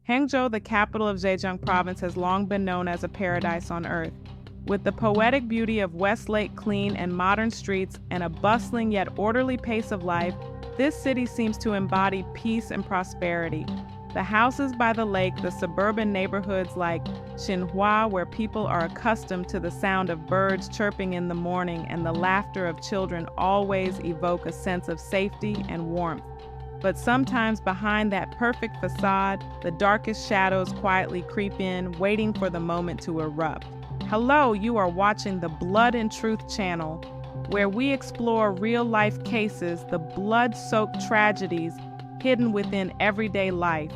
Hangzhou, the capital of Zhejiang province, has long been known as a paradise on earth. With the poetic beauty of West Lake clean and modern streets and a bustling yet orderly pace of life, this city seems to embody peace and prosperity. The houses by the lake, the suburban neighborhoods like Xinhua, where people are accustomed to the sound of birds chirping in the morning and the laughter of children, always evoke a sense of safety and warmth. But sometimes behind that perfect facade, the darkest shadows quietly creep in, waiting for the moment to erupt. Hello, you are watching the Blood and Truth channel, where we explore real-life cases, the blood-soaked tragedies hidden within everyday life.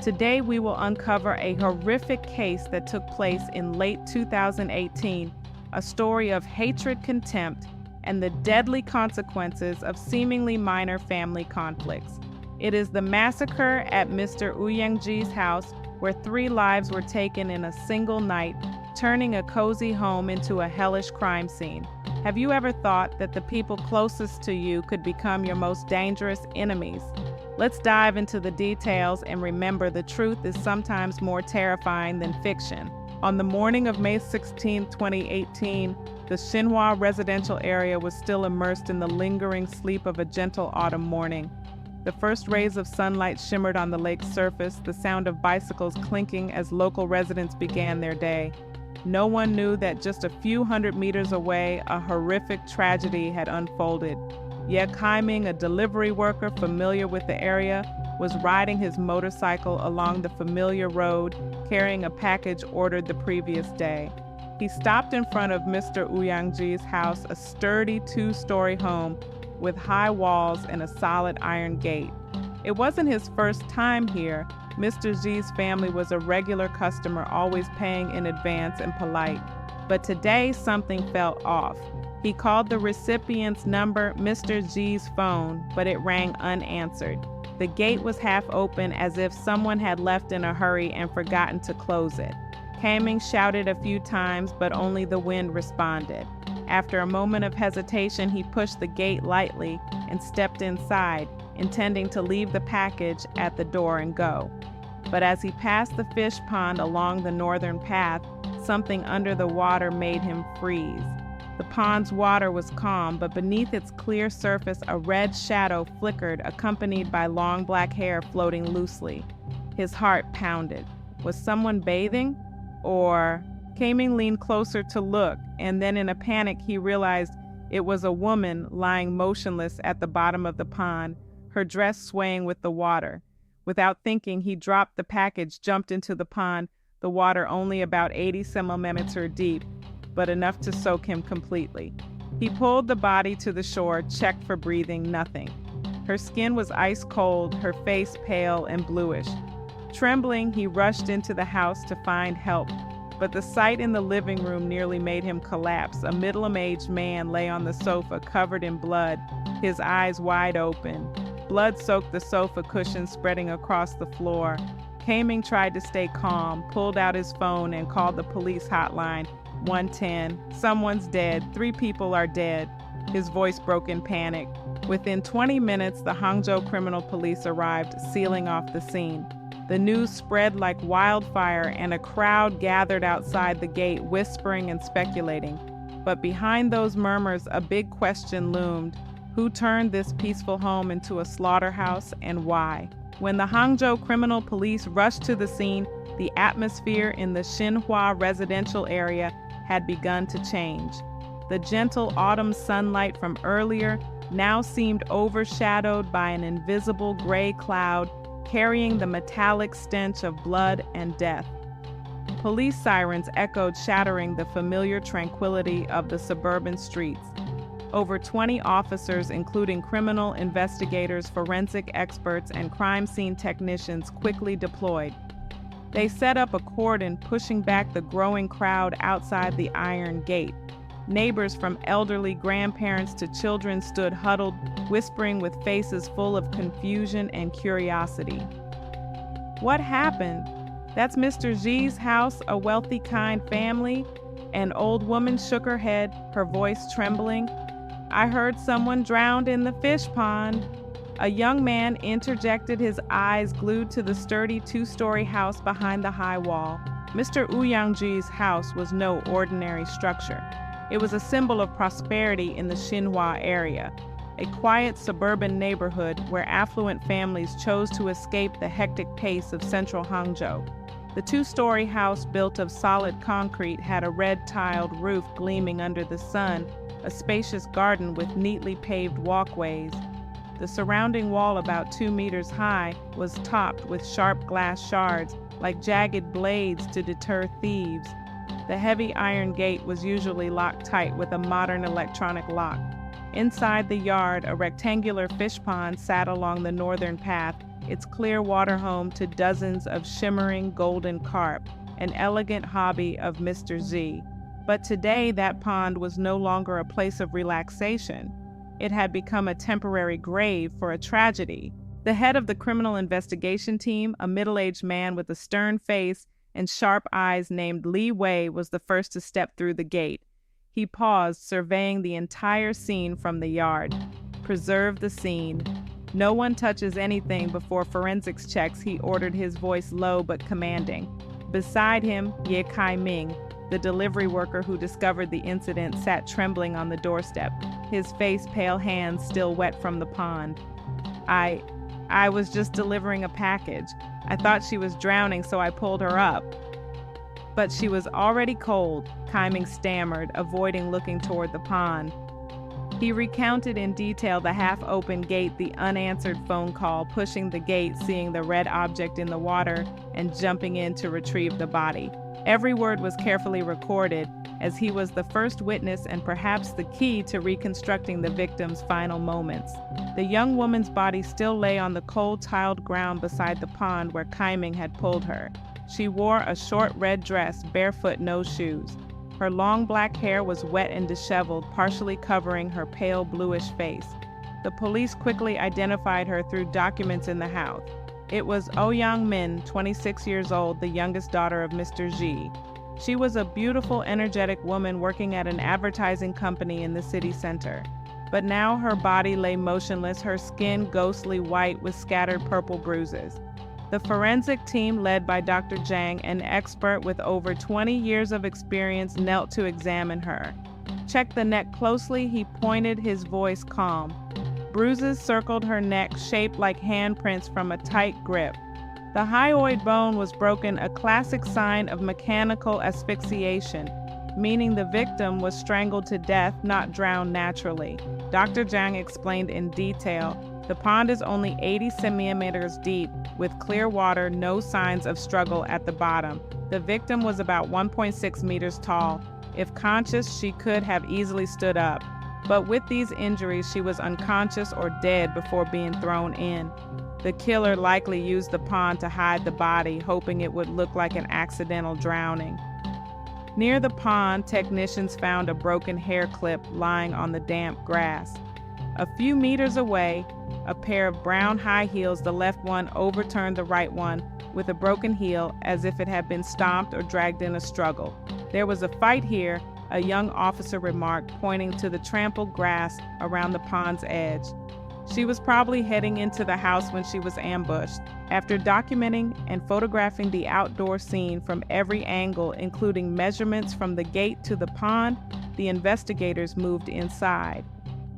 Today we will uncover a horrific case that took place in late 2018, a story of hatred, contempt, and the deadly consequences of seemingly minor family conflicts. It is the massacre at Mr. Ouyangji's house, where 3 lives were taken in a single night, turning a cozy home into a hellish crime scene. Have you ever thought that the people closest to you could become your most dangerous enemies? Let's dive into the details and remember the truth is sometimes more terrifying than fiction. On the morning of May 16, 2018, the Xinhua residential area was still immersed in the lingering sleep of a gentle autumn morning. The first rays of sunlight shimmered on the lake's surface, the sound of bicycles clinking as local residents began their day. No one knew that just a few hundred meters away, a horrific tragedy had unfolded. Ye Kaiming, a delivery worker familiar with the area, was riding his motorcycle along the familiar road, carrying a package ordered the previous day. He stopped in front of Mr. Ouyangji's house, a sturdy 2-story home with high walls and a solid iron gate. It wasn't his first time here. Mr. G's family was a regular customer, always paying in advance and polite. But today, something felt off. He called the recipient's number, Mr. G's phone, but it rang unanswered. The gate was half open, as if someone had left in a hurry and forgotten to close it. Kaming shouted a few times, but only the wind responded. After a moment of hesitation, he pushed the gate lightly and stepped inside, intending to leave the package at the door and go. But as he passed the fish pond along the northern path, something under the water made him freeze. The pond's water was calm, but beneath its clear surface, a red shadow flickered, accompanied by long black hair floating loosely. His heart pounded. Was someone bathing? Or... Kaming leaned closer to look, and then in a panic he realized it was a woman lying motionless at the bottom of the pond, her dress swaying with the water. Without thinking, he dropped the package, jumped into the pond, the water only about 80 centimeters deep, but enough to soak him completely. He pulled the body to the shore, checked for breathing, nothing. Her skin was ice cold, her face pale and bluish. Trembling, he rushed into the house to find help. But the sight in the living room nearly made him collapse. A middle-aged man lay on the sofa, covered in blood, his eyes wide open. Blood soaked the sofa cushions, spreading across the floor. Kaming tried to stay calm, pulled out his phone, and called the police hotline, 110. Someone's dead. 3 people are dead. His voice broke in panic. Within 20 minutes, the Hangzhou criminal police arrived, sealing off the scene. The news spread like wildfire, and a crowd gathered outside the gate, whispering and speculating. But behind those murmurs, a big question loomed. Who turned this peaceful home into a slaughterhouse, and why? When the Hangzhou criminal police rushed to the scene, the atmosphere in the Xinhua residential area had begun to change. The gentle autumn sunlight from earlier now seemed overshadowed by an invisible gray cloud, carrying the metallic stench of blood and death. Police sirens echoed, shattering the familiar tranquility of the suburban streets. Over 20 officers, including criminal investigators, forensic experts, and crime scene technicians, quickly deployed. They set up a cordon, pushing back the growing crowd outside the iron gate. Neighbors, from elderly grandparents to children, stood huddled, whispering with faces full of confusion and curiosity. What happened? That's Mr. G's house, a wealthy, kind family? An old woman shook her head, her voice trembling. I heard someone drowned in the fish pond. A young man interjected, his eyes glued to the sturdy two-story house behind the high wall. Mr. Ouyangji's house was no ordinary structure. It was a symbol of prosperity in the Xinhua area, a quiet suburban neighborhood where affluent families chose to escape the hectic pace of central Hangzhou. The two-story house, built of solid concrete, had a red-tiled roof gleaming under the sun, a spacious garden with neatly paved walkways. The surrounding wall, about 2 meters high, was topped with sharp glass shards, like jagged blades to deter thieves. The heavy iron gate was usually locked tight with a modern electronic lock. Inside the yard, a rectangular fish pond sat along the northern path, its clear water home to dozens of shimmering golden carp, an elegant hobby of Mr. Z. But today, that pond was no longer a place of relaxation. It had become a temporary grave for a tragedy. The head of the criminal investigation team, a middle-aged man with a stern face and sharp eyes named Li Wei, was the first to step through the gate. He paused, surveying the entire scene from the yard. Preserve the scene. No one touches anything before forensics checks, he ordered, his voice low but commanding. Beside him, Ye Kai-ming, the delivery worker who discovered the incident, sat trembling on the doorstep, his face pale, hands still wet from the pond. I was just delivering a package. I thought she was drowning, so I pulled her up. But she was already cold, Kai-ming stammered, avoiding looking toward the pond. He recounted in detail the half-open gate, the unanswered phone call, pushing the gate, seeing the red object in the water, and jumping in to retrieve the body. Every word was carefully recorded, as he was the first witness and perhaps the key to reconstructing the victim's final moments. The young woman's body still lay on the cold tiled ground beside the pond where Kai-ming had pulled her. She wore a short red dress, barefoot, no shoes. Her long black hair was wet and disheveled, partially covering her pale bluish face. The police quickly identified her through documents in the house. It was Ouyang Min, 26 years old, the youngest daughter of Mr. Ji. She was a beautiful, energetic woman working at an advertising company in the city center. But now her body lay motionless, her skin ghostly white with scattered purple bruises. The forensic team, led by Dr. Zhang, an expert with over 20 years of experience, knelt to examine her. Check the neck closely, he pointed, his voice calm. Bruises circled her neck, shaped like handprints from a tight grip. The hyoid bone was broken, a classic sign of mechanical asphyxiation, meaning the victim was strangled to death, not drowned naturally. Dr. Zhang explained in detail. The pond is only 80 centimeters deep, with clear water, no signs of struggle at the bottom. The victim was about 1.6 meters tall. If conscious, she could have easily stood up. But with these injuries, she was unconscious or dead before being thrown in. The killer likely used the pond to hide the body, hoping it would look like an accidental drowning. Near the pond, technicians found a broken hair clip lying on the damp grass. A few meters away, a pair of brown high heels, the left one overturned the right one with a broken heel, as if it had been stomped or dragged in a struggle. There was a fight here, a young officer remarked, pointing to the trampled grass around the pond's edge. She was probably heading into the house when she was ambushed. After documenting and photographing the outdoor scene from every angle, including measurements from the gate to the pond, the investigators moved inside.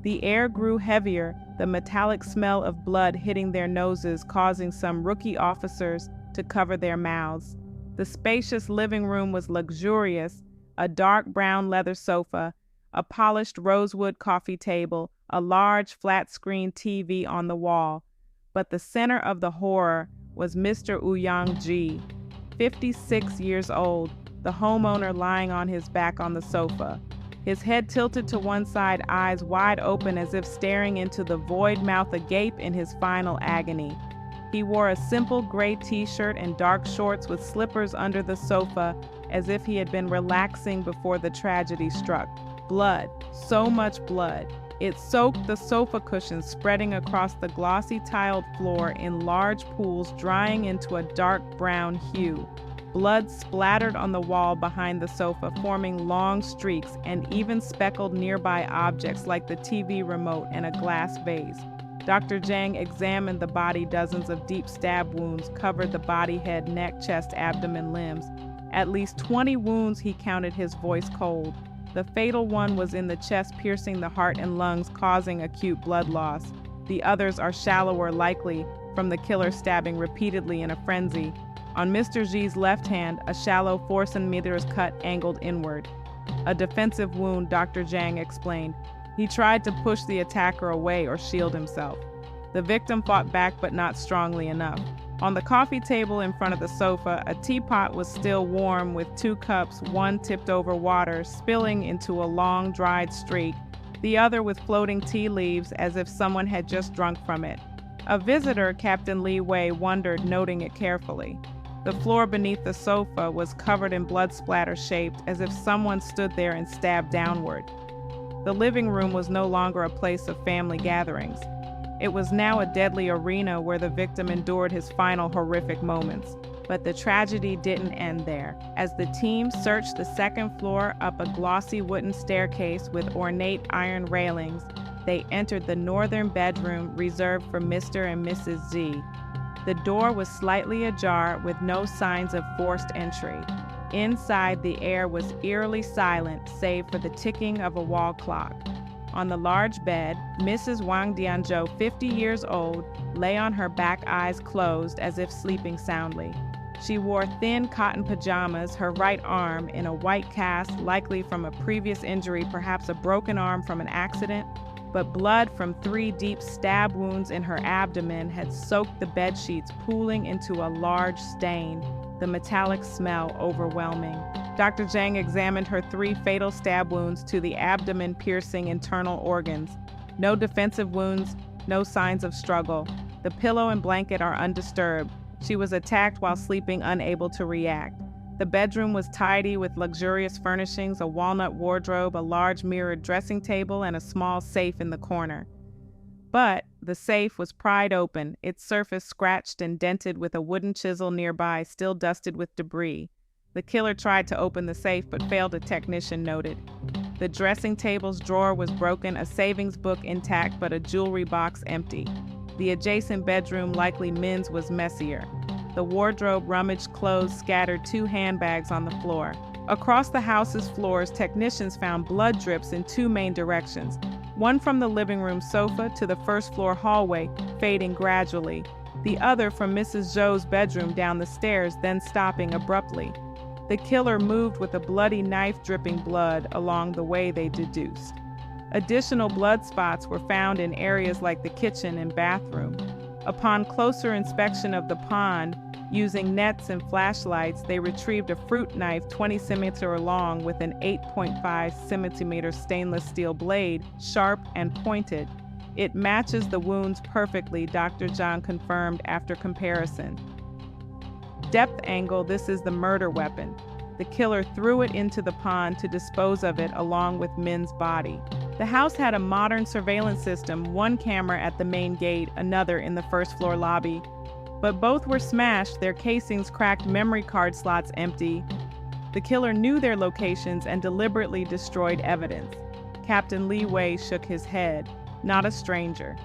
The air grew heavier, the metallic smell of blood hitting their noses, causing some rookie officers to cover their mouths. The spacious living room was luxurious, a dark brown leather sofa, a polished rosewood coffee table, a large flat-screen TV on the wall. But the center of the horror was Mr. Ouyang Ji, 56 years old, the homeowner lying on his back on the sofa. His head tilted to one side, eyes wide open as if staring into the void, mouth agape in his final agony. He wore a simple gray t-shirt and dark shorts with slippers under the sofa, as if he had been relaxing before the tragedy struck. Blood, so much blood. It soaked the sofa cushions, spreading across the glossy tiled floor in large pools, drying into a dark brown hue. Blood splattered on the wall behind the sofa, forming long streaks, and even speckled nearby objects like the TV remote and a glass vase. Dr. Zhang examined the body. Dozens of deep stab wounds covered the body, head, neck, chest, abdomen, limbs. At least 20 wounds, he counted, his voice cold. The fatal one was in the chest, piercing the heart and lungs, causing acute blood loss. The others are shallower, likely from the killer stabbing repeatedly in a frenzy. On Mr. G's left hand, a shallow 4 centimeters cut angled inward. A defensive wound, Dr. Zhang explained. He tried to push the attacker away or shield himself. The victim fought back, but not strongly enough. On the coffee table in front of the sofa, a teapot was still warm with 2 cups, one tipped over water, spilling into a long, dried streak, the other with floating tea leaves as if someone had just drunk from it. A visitor, Captain Li Wei wondered, noting it carefully. The floor beneath the sofa was covered in blood splatter shaped as if someone stood there and stabbed downward. The living room was no longer a place of family gatherings. It was now a deadly arena where the victim endured his final horrific moments. But the tragedy didn't end there. As the team searched the second floor up a glossy wooden staircase with ornate iron railings, they entered the northern bedroom reserved for Mr. and Mrs. Z. The door was slightly ajar with no signs of forced entry. Inside, the air was eerily silent, save for the ticking of a wall clock. On the large bed, Mrs. Wang Dianzhou, 50 years old, lay on her back, eyes closed as if sleeping soundly. She wore thin cotton pajamas, her right arm in a white cast, likely from a previous injury, perhaps a broken arm from an accident, but blood from 3 deep stab wounds in her abdomen had soaked the bedsheets, pooling into a large stain, the metallic smell overwhelming. Dr. Zhang examined her 3 fatal stab wounds to the abdomen, piercing internal organs. No defensive wounds, no signs of struggle. The pillow and blanket are undisturbed. She was attacked while sleeping, unable to react. The bedroom was tidy with luxurious furnishings, a walnut wardrobe, a large mirrored dressing table, and a small safe in the corner. But the safe was pried open, its surface scratched and dented with a wooden chisel nearby, still dusted with debris. The killer tried to open the safe but failed, a technician noted. The dressing table's drawer was broken, a savings book intact, but a jewelry box empty. The adjacent bedroom, likely men's, was messier. The wardrobe rummaged clothes scattered 2 handbags on the floor. Across the house's floors, technicians found blood drips in 2 main directions. One from the living room sofa to the first floor hallway, fading gradually. The other from Mrs. Zhou's bedroom down the stairs, then stopping abruptly. The killer moved with a bloody knife dripping blood along the way, they deduced. Additional blood spots were found in areas like the kitchen and bathroom. Upon closer inspection of the pond, using nets and flashlights, they retrieved a fruit knife 20 centimeters long with an 8.5 centimeter stainless steel blade, sharp and pointed. It matches the wounds perfectly, Dr. Zhang confirmed after comparison. Depth angle, this is the murder weapon. The killer threw it into the pond to dispose of it along with Min's body. The house had a modern surveillance system, 1 camera at the main gate, another in the first floor lobby. But both were smashed, their casings cracked, memory card slots empty. The killer knew their locations and deliberately destroyed evidence. Captain Li Wei shook his head. Not a stranger.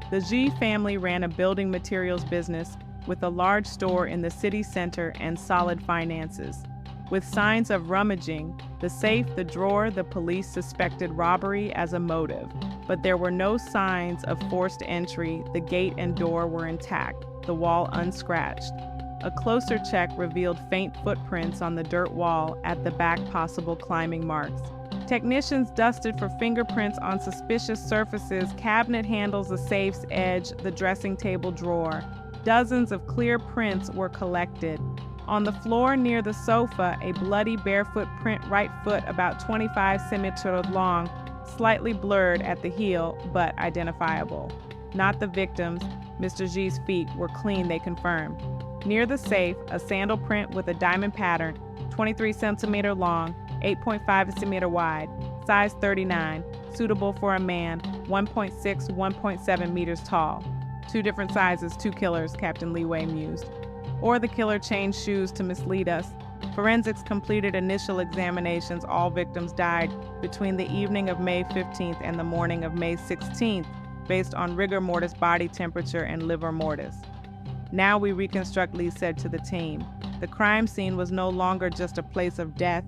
The Ji family ran a building materials business with a large store in the city center and solid finances. With signs of rummaging, the safe, the drawer, the police suspected robbery as a motive, but there were no signs of forced entry. The gate and door were intact, the wall unscratched. A closer check revealed faint footprints on the dirt wall, at the back possible climbing marks. Technicians dusted for fingerprints on suspicious surfaces, cabinet handles, the safe's edge, the dressing table drawer. Dozens of clear prints were collected. On the floor near the sofa, a bloody barefoot print, right foot about 25 centimeters long, slightly blurred at the heel, but identifiable. Not the victim's. Mr. G's feet were clean, they confirmed. Near the safe, a sandal print with a diamond pattern, 23 centimeters long, 8.5 centimeters wide, size 39, suitable for a man, 1.6, 1.7 meters tall. 2 different sizes, 2 killers, Captain Li Wei mused. Or the killer changed shoes to mislead us. Forensics completed initial examinations. All victims died between the evening of May 15th and the morning of May 16th. based on rigor mortis body temperature and livor mortis. Now we reconstruct, Lee said to the team. The crime scene was no longer just a place of death.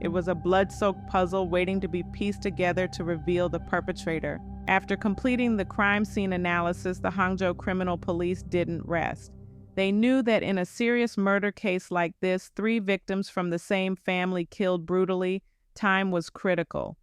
It was a blood-soaked puzzle waiting to be pieced together to reveal the perpetrator. After completing the crime scene analysis, the Hangzhou criminal police didn't rest. They knew that in a serious murder case like this, 3 victims from the same family killed brutally, time was critical.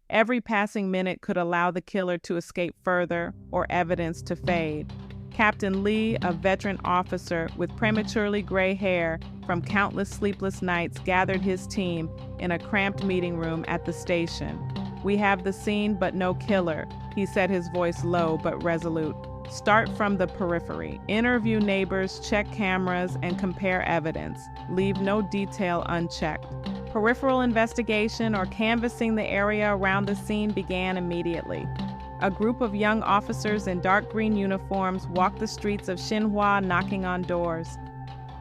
Every passing minute could allow the killer to escape further or evidence to fade. Captain Lee, a veteran officer with prematurely gray hair from countless sleepless nights, gathered his team in a cramped meeting room at the station. "We have the scene but no killer," he said, his voice low but resolute. "Start from the periphery. Interview neighbors, check cameras, and compare evidence. Leave no detail unchecked." Peripheral investigation, or canvassing the area around the scene, began immediately. A group of young officers in dark green uniforms walked the streets of Xinhua, knocking on doors.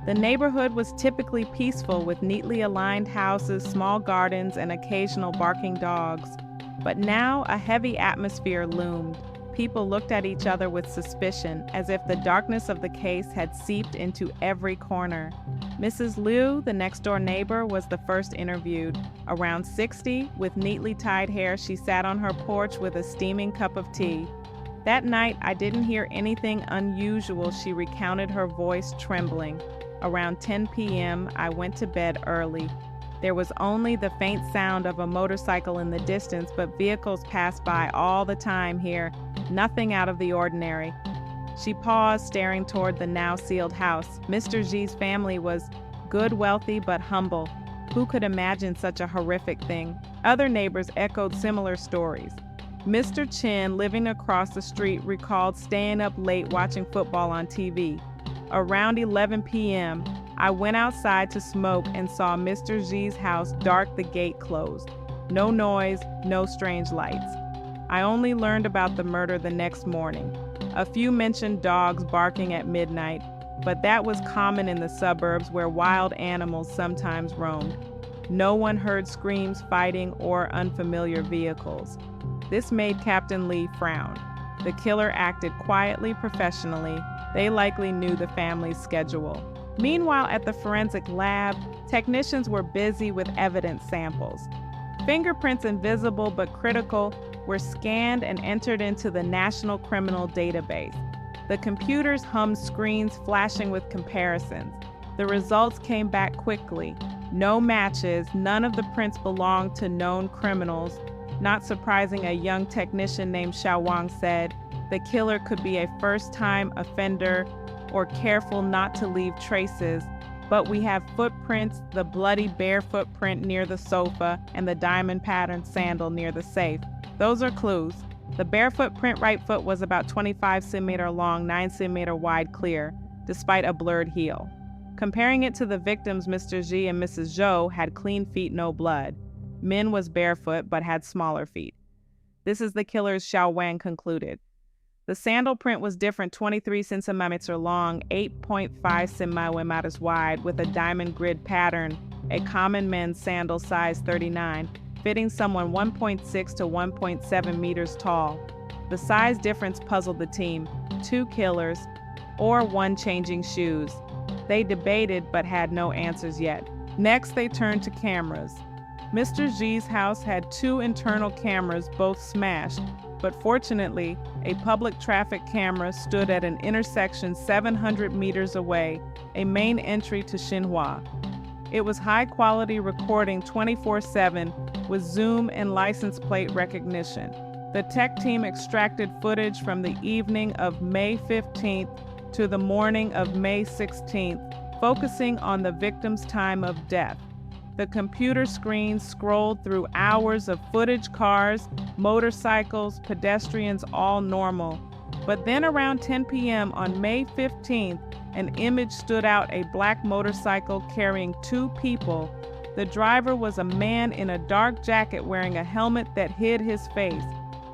The neighborhood was typically peaceful, with neatly aligned houses, small gardens, and occasional barking dogs. But now a heavy atmosphere loomed. People looked at each other with suspicion, as if the darkness of the case had seeped into every corner. Mrs. Liu, the next-door neighbor, was the first interviewed. Around 60, with neatly tied hair, she sat on her porch with a steaming cup of tea. "That night, I didn't hear anything unusual," she recounted, her voice trembling. "Around 10 p.m., I went to bed early. There was only the faint sound of a motorcycle in the distance, but vehicles passed by all the time here, nothing out of the ordinary." She paused, staring toward the now sealed house. Mr. Xi's family was good, wealthy, but humble. Who could imagine such a horrific thing? Other neighbors echoed similar stories. Mr. Chen, living across the street, recalled staying up late watching football on TV. "Around 11 p.m., I went outside to smoke and saw Mr. Xi's house dark, the gate closed. No noise, no strange lights. I only learned about the murder the next morning. A few mentioned dogs barking at midnight, but that was common in the suburbs where wild animals sometimes roamed. No one heard screams, fighting, or unfamiliar vehicles." This made Captain Lee frown. The killer acted quietly, professionally. They likely knew the family's schedule. Meanwhile, at the forensic lab, technicians were busy with evidence samples. Fingerprints, invisible but critical, were scanned and entered into the National Criminal Database. The computers hummed screens flashing with comparisons. The results came back quickly. No matches, none of the prints belonged to known criminals. Not surprising, a young technician named Xiao Wang said, the killer could be a first-time offender or careful not to leave traces, but we have footprints, the bloody bare footprint near the sofa and the diamond-patterned sandal near the safe. Those are clues. The bare footprint right foot was about 25 cm long, 9 cm wide, clear, despite a blurred heel. Comparing it to the victims, Mr. Xi and Mrs. Zhou had clean feet, no blood. Min was barefoot but had smaller feet. This is the killer's, Xiao Wang concluded. The sandal print was different, 23 centimeters long, 8.5 centimeters wide, with a diamond grid pattern, a common men's sandal size 39, fitting someone 1.6 to 1.7 meters tall. The size difference puzzled the team. 2 killers, or one changing shoes. They debated but had no answers yet. Next, they turned to cameras. Mr. Xi's house had 2 internal cameras, both smashed, but fortunately, a public traffic camera stood at an intersection 700 meters away, a main entry to Xinhua. It was high-quality recording 24/7 with zoom and license plate recognition. The tech team extracted footage from the evening of May 15th to the morning of May 16th, focusing on the victim's time of death. The computer screen scrolled through hours of footage, cars, motorcycles, pedestrians, all normal. But then around 10 p.m. on May 15th, an image stood out, a black motorcycle carrying 2 people. The driver was a man in a dark jacket wearing a helmet that hid his face.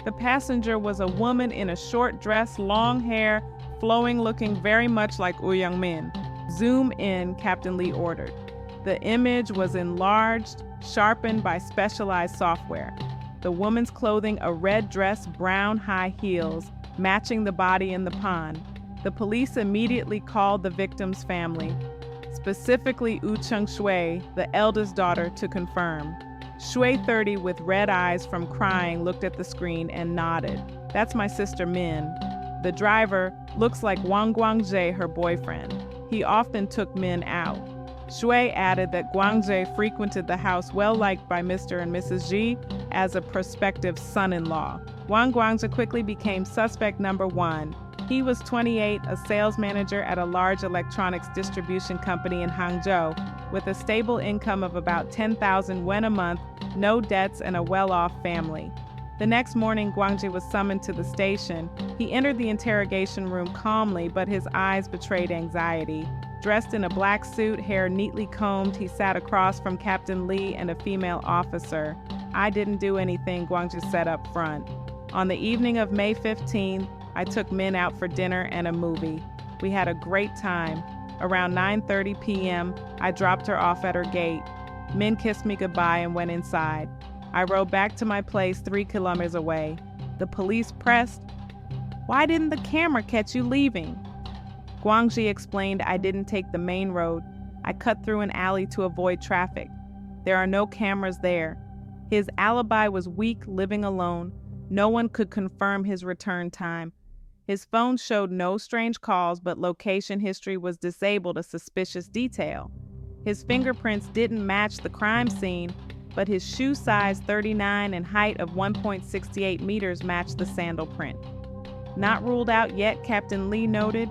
The passenger was a woman in a short dress, long hair, flowing, looking very much like Wu Yangmin. "Zoom in," Captain Lee ordered. The image was enlarged, sharpened by specialized software. The woman's clothing, a red dress, brown high heels, matching the body in the pond. The police immediately called the victim's family, specifically Wu Cheng-shui, the eldest daughter, to confirm. Shui, 30, with red eyes from crying, looked at the screen and nodded. "That's my sister Min." The driver looks like Wang Guangzhe, her boyfriend. He often took Min out. Shui added that Guangzhe frequented the house well liked by Mr. and Mrs. Ji as a prospective son-in-law. Wang Guangzhe quickly became suspect number 1. He was 28, a sales manager at a large electronics distribution company in Hangzhou, with a stable income of about 10,000 yuan a month, no debts, and a well-off family. The next morning, Guangzhe was summoned to the station. He entered the interrogation room calmly, but his eyes betrayed anxiety. Dressed in a black suit, hair neatly combed, he sat across from Captain Li and a female officer. "I didn't do anything," Guangzhe said up front. "On the evening of May 15th, I took Min out for dinner and a movie. We had a great time. Around 9:30 p.m., I dropped her off at her gate. Min kissed me goodbye and went inside. I rode back to my place 3 kilometers away. The police pressed, 'Why didn't the camera catch you leaving?' Guangzhe explained, 'I didn't take the main road. I cut through an alley to avoid traffic. There are no cameras there.' His alibi was weak, living alone. No one could confirm his return time. His phone showed no strange calls, but location history was disabled, a suspicious detail. His fingerprints didn't match the crime scene, but his shoe size 39 and height of 1.68 meters matched the sandal print. Not ruled out yet, Captain Li noted.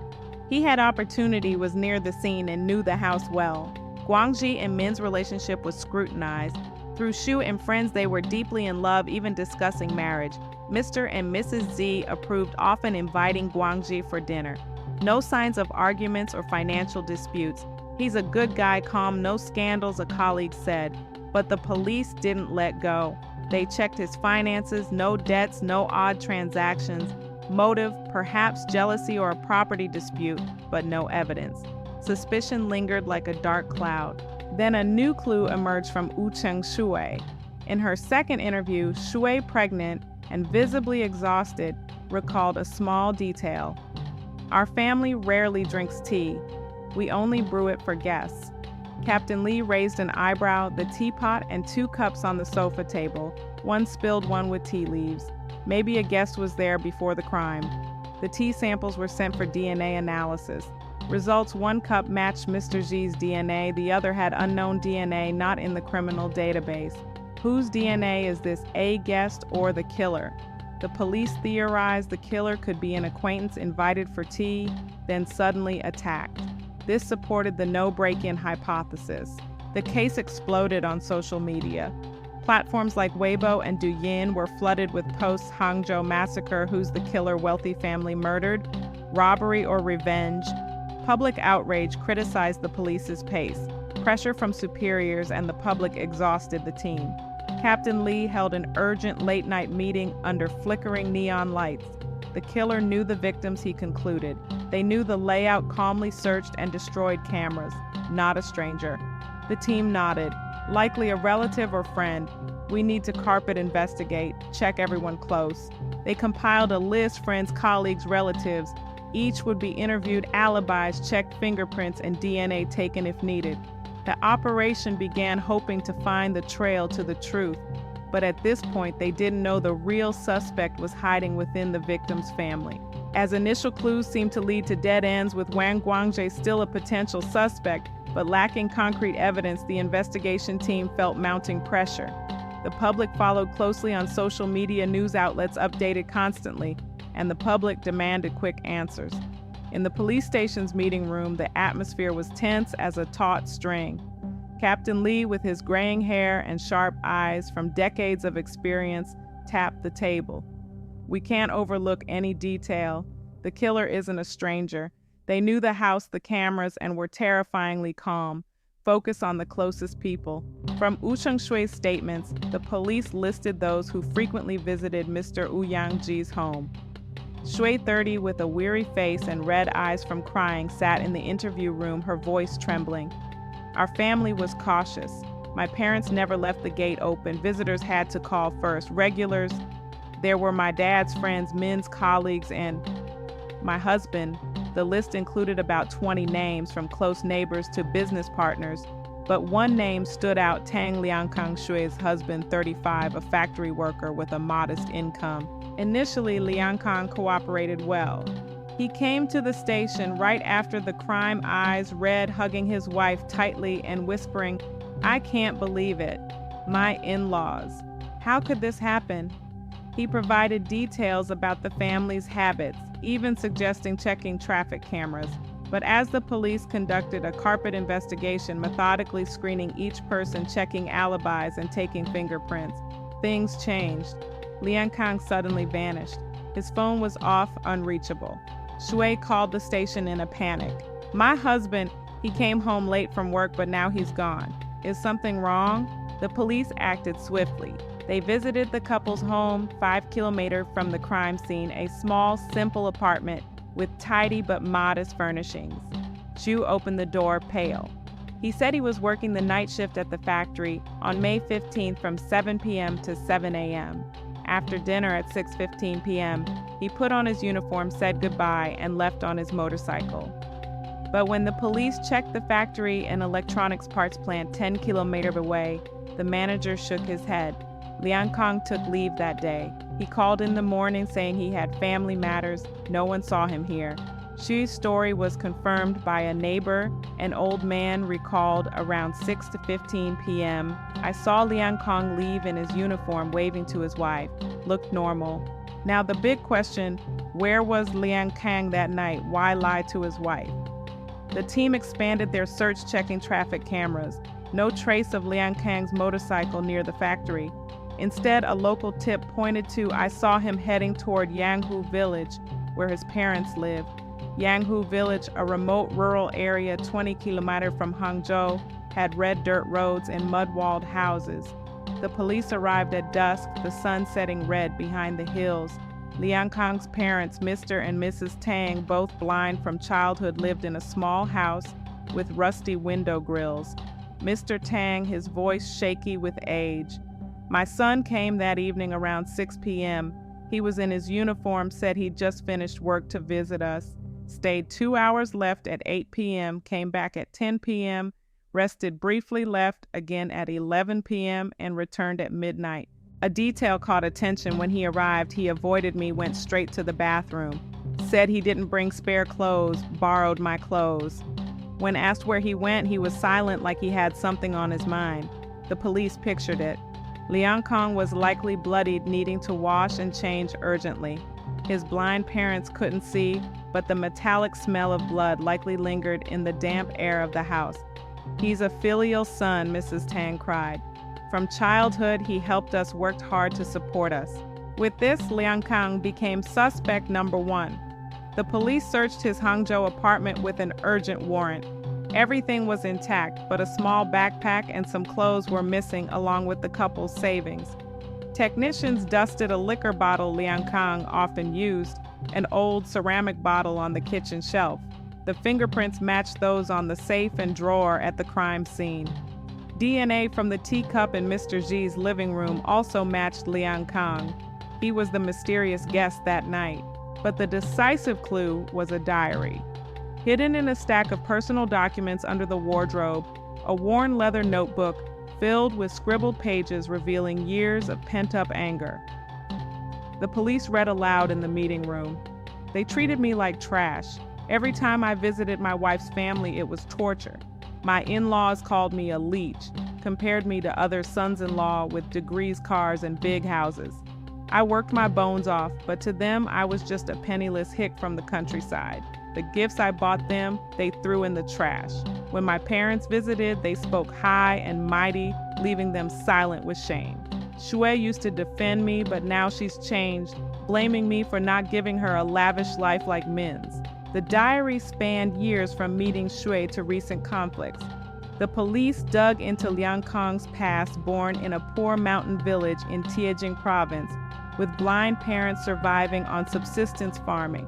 He had opportunity, was near the scene, and knew the house well. Guangzhe and Min's relationship was scrutinized. Through Shu and friends, they were deeply in love, even discussing marriage. Mr. and Mrs. Z approved, often inviting Guangzhe for dinner. No signs of arguments or financial disputes. "He's a good guy, calm, no scandals," a colleague said. But the police didn't let go. They checked his finances, no debts, no odd transactions. Motive, perhaps jealousy or a property dispute, but no evidence. Suspicion lingered like a dark cloud. Then a new clue emerged from Wu Cheng-shui. In her second interview, Shui, pregnant and visibly exhausted, recalled a small detail. "Our family rarely drinks tea. We only brew it for guests." Captain Li raised an eyebrow, the teapot and 2 cups on the sofa table, one spilled, one with tea leaves. Maybe a guest was there before the crime. The tea samples were sent for DNA analysis. Results: 1 cup matched Mr. G's DNA, the other had unknown DNA not in the criminal database. Whose DNA is this, a guest or the killer? The police theorized the killer could be an acquaintance invited for tea, then suddenly attacked. This supported the no break-in hypothesis. The case exploded on social media. Platforms like Weibo and Douyin were flooded with posts: Hangzhou Massacre, who's the killer, wealthy family murdered, robbery or revenge. Public outrage criticized the police's pace. Pressure from superiors and the public exhausted the team. Captain Li held an urgent late-night meeting under flickering neon lights. The killer knew the victims, he concluded. They knew the layout, calmly searched and destroyed cameras. Not a stranger. The team nodded. "Likely a relative or friend. We need to carpet investigate, check everyone close." They compiled a list: friends, colleagues, relatives. Each would be interviewed, alibis checked, fingerprints and DNA taken if needed. The operation began, hoping to find the trail to the truth. But at this point, they didn't know the real suspect was hiding within the victim's family. As initial clues seemed to lead to dead ends, with Wang Guangzhe still a potential suspect, but lacking concrete evidence, the investigation team felt mounting pressure. The public followed closely on social media, news outlets updated constantly, and the public demanded quick answers. In the police station's meeting room, the atmosphere was tense as a taut string. Captain Li, with his graying hair and sharp eyes from decades of experience, tapped the table. "We can't overlook any detail. The killer isn't a stranger. They knew the house, the cameras, and were terrifyingly calm. Focus on the closest people." From Wu Chengshui's statements, the police listed those who frequently visited Mr. Wu Yangji's home. Shui, 30, with a weary face and red eyes from crying, sat in the interview room, her voice trembling. "Our family was cautious. My parents never left the gate open. Visitors had to call first. Regulars There were my dad's friends, men's colleagues, and my husband. The list included about 20 names, from close neighbors to business partners, but one name stood out: Tang Liankang Shui's husband, 35, a factory worker with a modest income. Initially, Liankang cooperated well. He came to the station right after the crime, eyes red, hugging his wife tightly and whispering, "I can't believe it. My in-laws. How could this happen?" He provided details about the family's habits, even suggesting checking traffic cameras. But as the police conducted a carpet investigation, methodically screening each person, checking alibis, and taking fingerprints, things changed. Liankang suddenly vanished. His phone was off, unreachable. Shui called the station in a panic. "My husband, he came home late from work, but now he's gone. Is something wrong?" The police acted swiftly. They visited the couple's home, 5 kilometers from the crime scene, a small, simple apartment with tidy but modest furnishings. Shu opened the door, pale. He said he was working the night shift at the factory on May 15th from 7 p.m. to 7 a.m. After dinner at 6:15 p.m., he put on his uniform, said goodbye, and left on his motorcycle. But when the police checked the factory and electronics parts plant 10 kilometers away, the manager shook his head. Liankang took leave that day. He called in the morning saying he had family matters. No one saw him here. Shu's story was confirmed by a neighbor. An old man recalled around 6 to 15 p.m. "I saw Liankang leave in his uniform, waving to his wife. Looked normal." Now the big question, where was Liankang that night? Why lie to his wife? The team expanded their search, checking traffic cameras. No trace of Liankang's motorcycle near the factory. Instead, a local tip pointed to, "I saw him heading toward Yanghu village, where his parents lived." Yanghu village, a remote rural area 20 kilometers from Hangzhou, had red dirt roads and mud-walled houses. The police arrived at dusk, the sun setting red behind the hills. Liankang's parents, Mr. and Mrs. Tang, both blind from childhood, lived in a small house with rusty window grills. Mr. Tang, his voice shaky with age. "My son came that evening around 6 p.m. He was in his uniform, said he'd just finished work to visit us. Stayed 2 hours, left at 8 p.m., came back at 10 p.m., rested briefly, left again at 11 p.m., and returned at midnight. A detail caught attention. When he arrived, he avoided me, went straight to the bathroom. Said he didn't bring spare clothes, borrowed my clothes. When asked where he went, he was silent, like he had something on his mind. The police pictured it. Liankang was likely bloodied, needing to wash and change urgently. His blind parents couldn't see, but the metallic smell of blood likely lingered in the damp air of the house. He's a filial son, Mrs. Tang cried. From childhood, he helped us, worked hard to support us. With this, Liankang became suspect number one. The police searched his Hangzhou apartment with an urgent warrant. Everything was intact, but a small backpack and some clothes were missing, along with the couple's savings. Technicians dusted a liquor bottle Liankang often used, an old ceramic bottle on the kitchen shelf. The fingerprints matched those on the safe and drawer at the crime scene. DNA from the teacup in Mr. Xi's living room also matched Liankang. He was the mysterious guest that night. But the decisive clue was a diary. Hidden in a stack of personal documents under the wardrobe, a worn leather notebook filled with scribbled pages revealing years of pent-up anger. The police read aloud in the meeting room. "They treated me like trash. Every time I visited my wife's family, it was torture. My in-laws called me a leech, compared me to other sons-in-law with degrees, cars, and big houses. I worked my bones off, but to them, I was just a penniless hick from the countryside. The gifts I bought them, they threw in the trash. When my parents visited, they spoke high and mighty, leaving them silent with shame. Shui used to defend me, but now she's changed, blaming me for not giving her a lavish life like Min's." The diary spanned years from meeting Shui to recent conflicts. The police dug into Liankang's past, born in a poor mountain village in Tianjin province, with blind parents surviving on subsistence farming.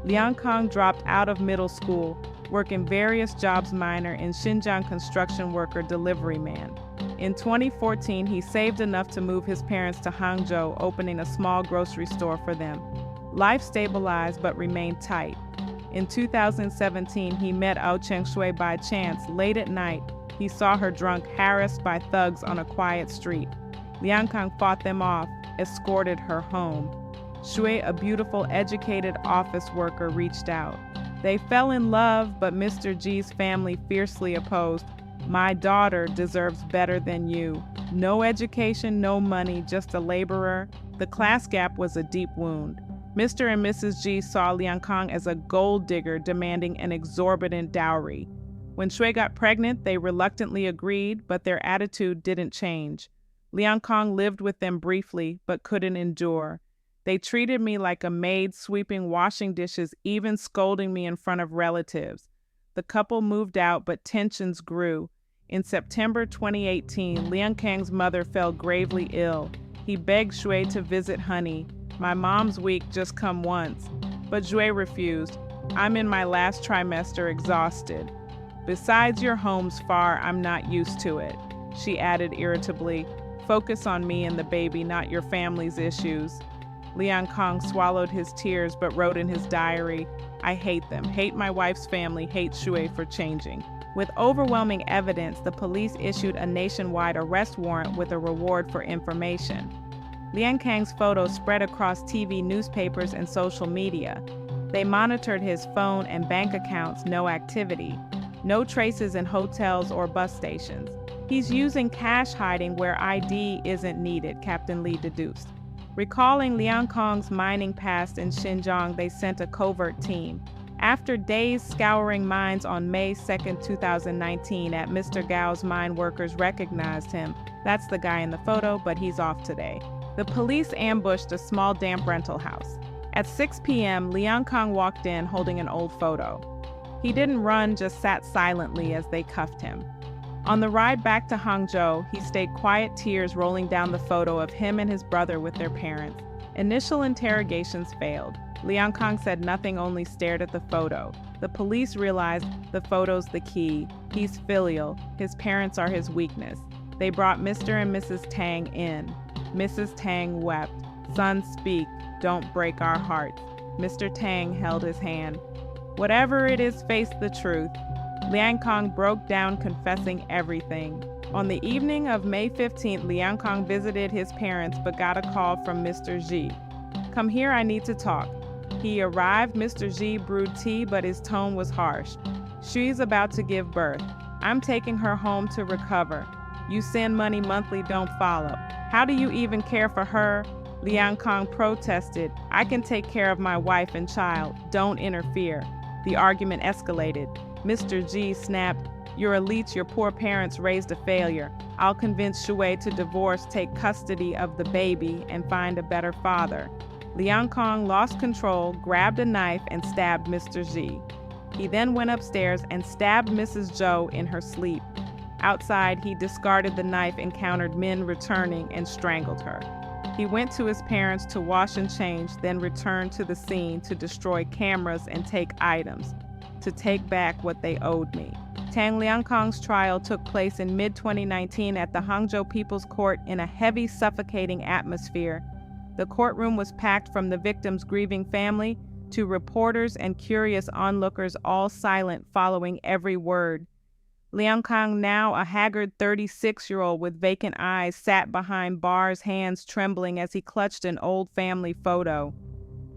Liankang dropped out of middle school, working various jobs minor in Xinjiang construction worker deliveryman. In 2014, he saved enough to move his parents to Hangzhou, opening a small grocery store for them. Life stabilized but remained tight. In 2017, he met Ao Chengshui by chance. Late at night, he saw her drunk, harassed by thugs on a quiet street. Liang Kang fought them off, escorted her home. Shui, a beautiful, educated office worker, reached out. They fell in love, but Mr. G's family fiercely opposed. "My daughter deserves better than you. No education, no money, just a laborer." The class gap was a deep wound. Mr. and Mrs. G saw Liang Kang as a gold digger demanding an exorbitant dowry. When Shui got pregnant, they reluctantly agreed, but their attitude didn't change. Liang Kang lived with them briefly, but couldn't endure. "They treated me like a maid, sweeping, washing dishes, even scolding me in front of relatives." The couple moved out, but tensions grew. In September 2018, Liang Kang's mother fell gravely ill. He begged Shui to visit Honey. "My mom's weak, just come once." But Shui refused. "I'm in my last trimester, exhausted." "Besides, your home's far, I'm not used to it," she added irritably. "Focus on me and the baby, not your family's issues." Liang Kang swallowed his tears but wrote in his diary, "I hate them, hate my wife's family, hate Shui for changing." With overwhelming evidence, the police issued a nationwide arrest warrant with a reward for information. Liang Kang's photos spread across TV, newspapers, and social media. They monitored his phone and bank accounts, no activity. No traces in hotels or bus stations. "He's using cash hiding where ID isn't needed," Captain Lee deduced. Recalling Liang Kang's mining past in Xinjiang, they sent a covert team. After days scouring mines on May 2, 2019, at Mr. Gao's mine, workers recognized him. "That's the guy in the photo, but he's off today." The police ambushed a small damp rental house. At 6 p.m., Liang Kang walked in holding an old photo. He didn't run, just sat silently as they cuffed him. On the ride back to Hangzhou, he stayed quiet, tears rolling down the photo of him and his brother with their parents. Initial interrogations failed. Liang Kang said nothing, only stared at the photo. The police realized the photo's the key. He's filial. His parents are his weakness. They brought Mr. and Mrs. Tang in. Mrs. Tang wept. "Son, speak. Don't break our hearts." Mr. Tang held his hand. "Whatever it is, face the truth." Liang Kang broke down, confessing everything. On the evening of May 15th, Liang Kang visited his parents but got a call from Mr. Ji. "Come here, I need to talk." He arrived. Mr. Ji brewed tea, but his tone was harsh. "She's about to give birth. I'm taking her home to recover. You send money monthly, don't follow. How do you even care for her?" Liang Kang protested. "I can take care of my wife and child. Don't interfere." The argument escalated. Mr. Ji snapped, "You're a leech, your poor parents raised a failure. I'll convince Shui to divorce, take custody of the baby, and find a better father." Liang Kang lost control, grabbed a knife, and stabbed Mr. Ji. He then went upstairs and stabbed Mrs. Zhou in her sleep. Outside, he discarded the knife, encountered men returning, and strangled her. He went to his parents to wash and change, then returned to the scene to destroy cameras and take items, to take back what they owed me. Tang Liang Kang's trial took place in mid-2019 at the Hangzhou People's Court in a heavy, suffocating atmosphere. The courtroom was packed, from the victim's grieving family to reporters and curious onlookers, all silent, following every word. Liang Kang, now a haggard 36-year-old with vacant eyes, sat behind bars, hands trembling as he clutched an old family photo.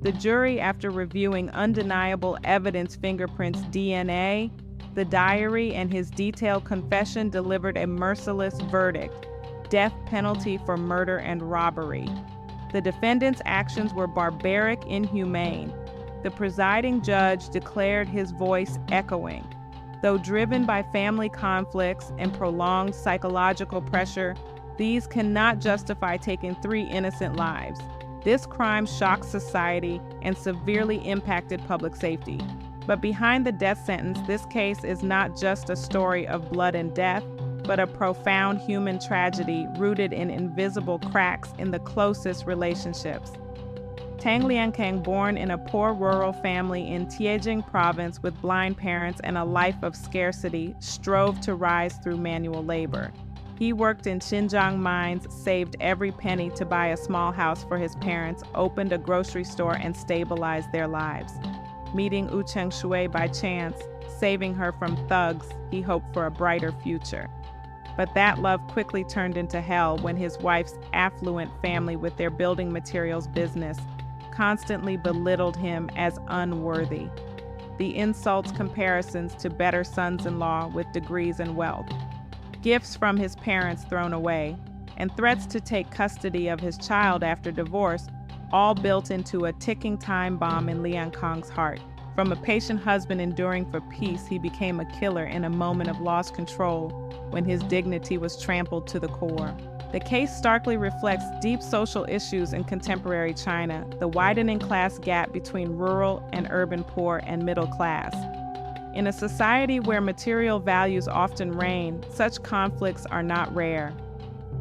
The jury, after reviewing undeniable evidence, fingerprints, DNA, the diary, and his detailed confession, delivered a merciless verdict: death penalty for murder and robbery. The defendant's actions were barbaric, inhumane. The presiding judge declared, his voice echoing, "Though driven by family conflicts and prolonged psychological pressure, these cannot justify taking 3 innocent lives. This crime shocked society and severely impacted public safety." But behind the death sentence, this case is not just a story of blood and death, but a profound human tragedy rooted in invisible cracks in the closest relationships. Tang Liang Kang, born in a poor rural family in Tianjin province with blind parents and a life of scarcity, strove to rise through manual labor. He worked in Xinjiang mines, saved every penny to buy a small house for his parents, opened a grocery store, and stabilized their lives. Meeting Wu Chengshui by chance, saving her from thugs, he hoped for a brighter future. But that love quickly turned into hell when his wife's affluent family with their building materials business constantly belittled him as unworthy. The insults comparisons to better sons-in-law with degrees and wealth, gifts from his parents thrown away, and threats to take custody of his child after divorce, all built into a ticking time bomb in Liang Kong's heart. From a patient husband enduring for peace, he became a killer in a moment of lost control when his dignity was trampled to the core. The case starkly reflects deep social issues in contemporary China, the widening class gap between rural and urban poor and middle class. In a society where material values often reign, such conflicts are not rare.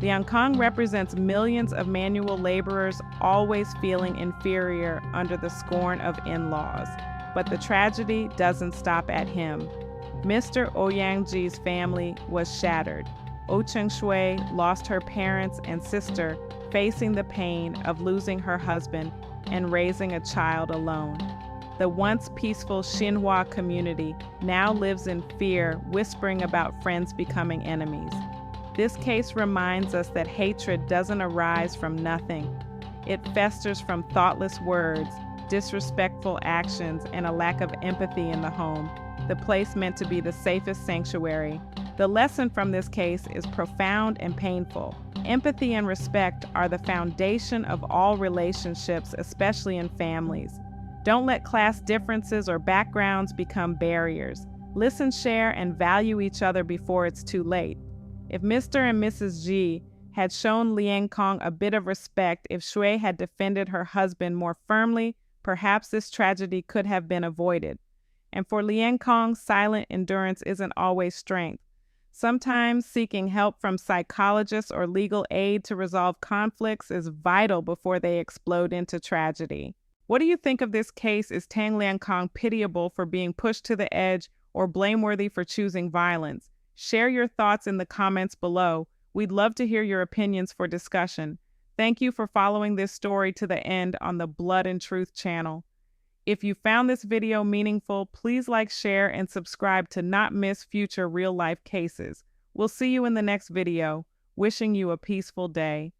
Liang Kong represents millions of manual laborers always feeling inferior under the scorn of in-laws. But the tragedy doesn't stop at him. Mr. Ouyangji's family was shattered. Wu Chengshui lost her parents and sister, facing the pain of losing her husband and raising a child alone. The once peaceful Xinhua community now lives in fear, whispering about friends becoming enemies. This case reminds us that hatred doesn't arise from nothing. It festers from thoughtless words, disrespectful actions, and a lack of empathy in the home, the place meant to be the safest sanctuary. The lesson from this case is profound and painful. Empathy and respect are the foundation of all relationships, especially in families. Don't let class differences or backgrounds become barriers. Listen, share, and value each other before it's too late. If Mr. and Mrs. Ji had shown Liang Kong a bit of respect, if Shui had defended her husband more firmly, perhaps this tragedy could have been avoided. And for Liang Kong, silent endurance isn't always strength. Sometimes seeking help from psychologists or legal aid to resolve conflicts is vital before they explode into tragedy. What do you think of this case? Is Tang Liang Kong pitiable for being pushed to the edge or blameworthy for choosing violence? Share your thoughts in the comments below. We'd love to hear your opinions for discussion. Thank you for following this story to the end on the Blood and Truth channel. If you found this video meaningful, please like, share, and subscribe to not miss future real-life cases. We'll see you in the next video. Wishing you a peaceful day.